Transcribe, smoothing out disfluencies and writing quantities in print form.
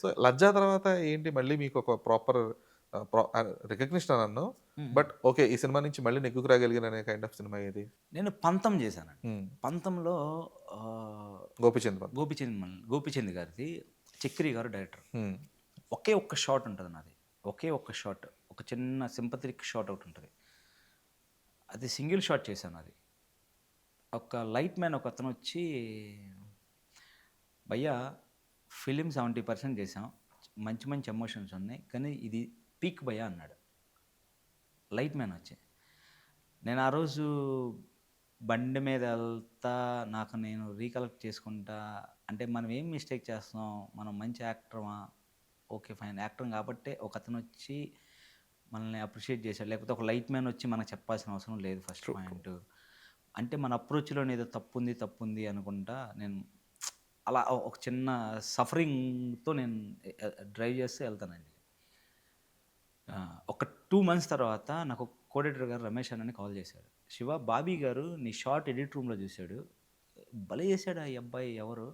So 'లజ్జా' తర్వాత ఏంటి మళ్ళీ మీకు ఒక ప్రాపర్ రికగ్నిషన్ అనను. హ్మ్. But okay. ఈ సినిమా నుంచి మళ్ళీ నెగ్గుకు రాగలిగాననే కైండ్ ఆఫ్ సినిమా ఏది? నేను 'పంతం' చేశానండి. హ్మ్. 'పంతంలో' ఆహ్, 'గోపీచంద్ పంత్.' గోపీచంద్ గారిది, చక్రి గారు డైరెక్టర్. హ్మ్. ఒకే ఒక్క షాట్ ఉంటది నాది. ఒకే ఒక్క షాట్. ఒక చిన్న సింపథెటిక్ షాట్ ఒకటుంటది. అది సింగిల్ షాట్ చేశాను అది. ఒక లైట్ మ్యాన్ ఒకతనొచ్చి, "భయ్యా ఫిల్మ్ 70% చేశాం. మంచి మంచి ఎమోషన్స్ ఉన్నాయి. కానీ ఇది పీక్ భయ్యా" అన్నాడు. లైట్ మ్యాన్ వచ్చి. నేను ఆ రోజు బండి మీద ఎళ్తా నాకు నేను రీకలెక్ట్ చేసుకుంటా, అంటే మనం ఏం మిస్టేక్ చేస్తున్నాం? మనం మంచి యాక్టరమా? ఓకే. ఫైన్. యాక్టరం కాబట్టే ఒకతనొచ్చి మనల్ని అప్రిషియేట్ చేశాడు. లేకపోతే ఒక లైట్ మ్యాన్ వచ్చి మనకు చెప్పాల్సిన అవసరం లేదు ఫస్ట్ ట్రూ. ట్రూ. పాయింటు. అంటే మన అప్రోచ్‌లోనే ఏదో తప్పుంది, తప్పుంది అనుకుంటా నేను అలా ఒక చిన్న సఫరింగ్‌తో నేను డ్రైవ్ చేస్తూ ఎళ్తానండి. ఒక 2 మంత్స్ తర్వాత నాకు కో ఎడిటర్ గారు రమేష్ అన్నని కాల్ చేశాడు. "శివ బాబీ గారు నీ షాట్ ఎడిట్ రూమ్‌లో చూసాడు. భలే చేసాడా ఈ అబ్బాయి ఎవరు?